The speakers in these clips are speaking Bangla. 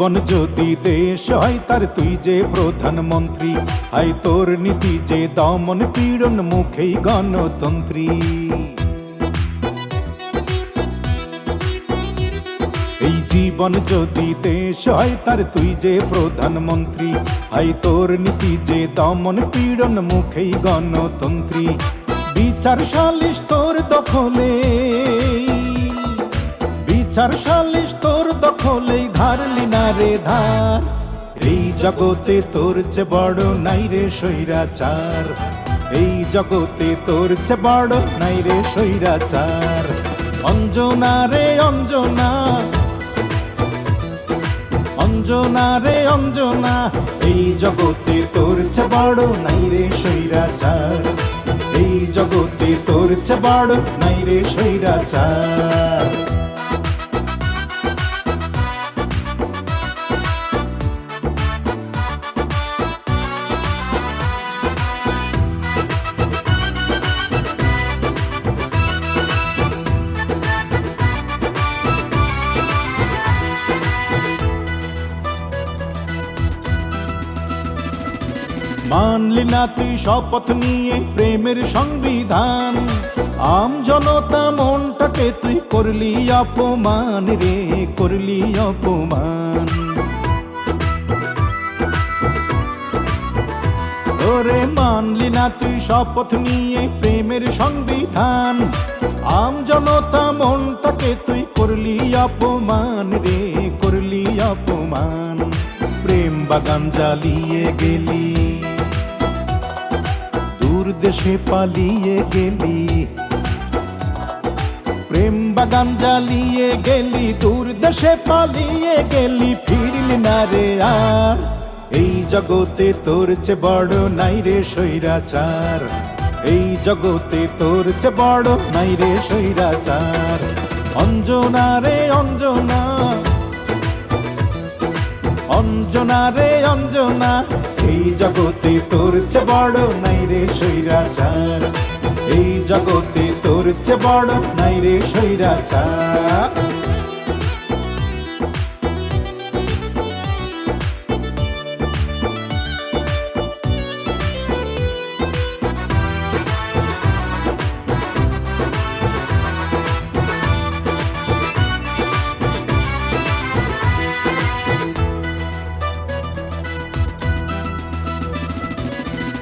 জীবন যদি দেশ হয় তার তুই যে প্রধানমন্ত্রী, হাই তোর নীতি যে দমন পীড়ন মুখেই গণতন্ত্রী। এই জীবন যদি দেশ হয় তার তুই যে প্রধানমন্ত্রী, হাই তোর নীতি যে দমন পীড়ন মুখেই গণতন্ত্রী। বিচার সালিশ তোর দখলে, বিচার সালিশ তোর দখলেই ধারলি না রে ধার। এই জগতে তোর চেয়ে বড় নাই রে স্বৈরাচার, এই জগতে তোর চেয়ে বড় নাই রে স্বৈরাচার। অঞ্জনা রে অঞ্জনা, অঞ্জনা রে অঞ্জনা, এই জগতে তোর চেয়ে বড় নাই রে স্বৈরাচার, এই জগতে তোর চেয়ে বড় নাই রে স্বৈরাচার। মানলি না তুই শপথ নিয়ে প্রেমের সংবিধান, আম জনতা মনটাকে তুই করলি অপমান রে, করলি অপমান। ওরে মানলি না তুই শপথ নিয়ে প্রেমের সংবিধান, আম জনতা মনটাকে তুই করলি অপমান রে, করলি অপমান। প্রেম বাগান জ্বালিয়ে গেলি, দূর দেশে পালিয়ে গেলি, প্রেম বাগান জ্বালিয়ে গেলি, দূর দেশে পালিয়ে গেলি, ফিরলি না রে আর। এই জগতে তোর চেয়ে বড় নাই রে স্বৈরাচার, এই জগতে তোর চেয়ে বড় নাই রে স্বৈরাচার। অঞ্জনা রে অঞ্জনা, অঞ্জনা রে অঞ্জনা, এই জগতে তোর চেয়ে বড় নাই রে স্বৈরাচার, এই জগতে তোর চেয়ে বড় নাই রে স্বৈরাচার।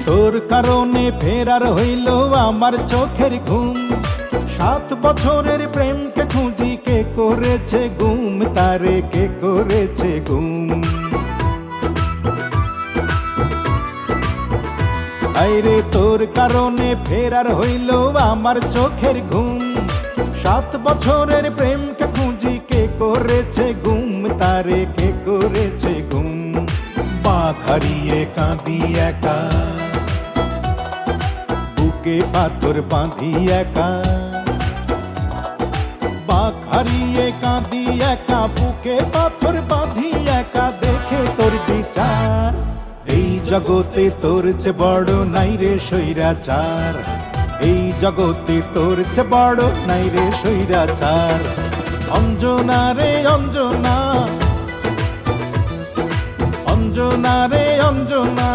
তোর কারণে ফেরার হইল আমার চোখের ঘুম, 7 বছরের প্রেমকে খুঁজি কে করেছে গুম, তারে কে করেছে গুম। আইরে তোর কারণে ফেরার হইল আমার চোখের ঘুম, 7 বছরের প্রেমকে খুঁজি কে করেছে গুম, তারে কে করেছে গুম। বাঁক হারিয়ে কাঁদি একা, বুকে পাথর বাঁধি একা, বাঁক হারিয়ে কাঁদি একা, বুকে পাথর বাঁধি একা, দেখে তোর বিচার। এই জগতে তোর চেয়ে বড় নাই রে স্বৈরাচার, এই জগতে তোর চেয়ে বড় নাই রে স্বৈরাচার। অঞ্জনা রে অঞ্জনা, অঞ্জনা রে অঞ্জনা,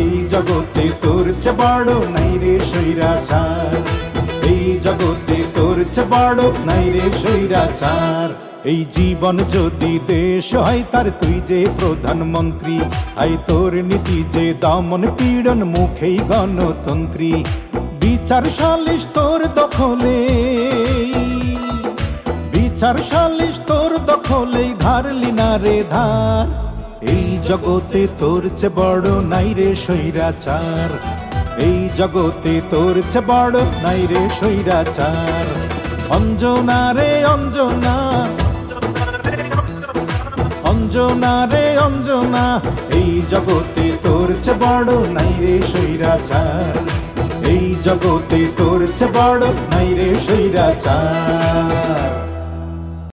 এই জগতে তোর চেয়ে বড় নাই রে স্বৈরাচার, এই জগতে তোর চেয়ে বড় নাই রে স্বৈরাচার। এই জীবন যদি দেশ হয় তার তুই যে প্রধানমন্ত্রী, হাই তোর নীতি যে দমন পীড়ন মুখেই গণতন্ত্রী। বিচার সালিশ তোর দখলে, বিচার সালিশ তোর দখলেই ধারলি না রে ধার। এই জগতে তোর চেয়ে বড় নাই রে স্বৈরাচার, এই জগতে তোর চেয়ে বড় নাই রে স্বৈরাচার। অঞ্জনা রে অঞ্জনা, অঞ্জনা রে অঞ্জনা, এই জগতে তোর চেয়ে বড় নাই রে স্বৈরাচার, এই জগতে তোর চেয়ে বড় নাই রে স্বৈরাচার।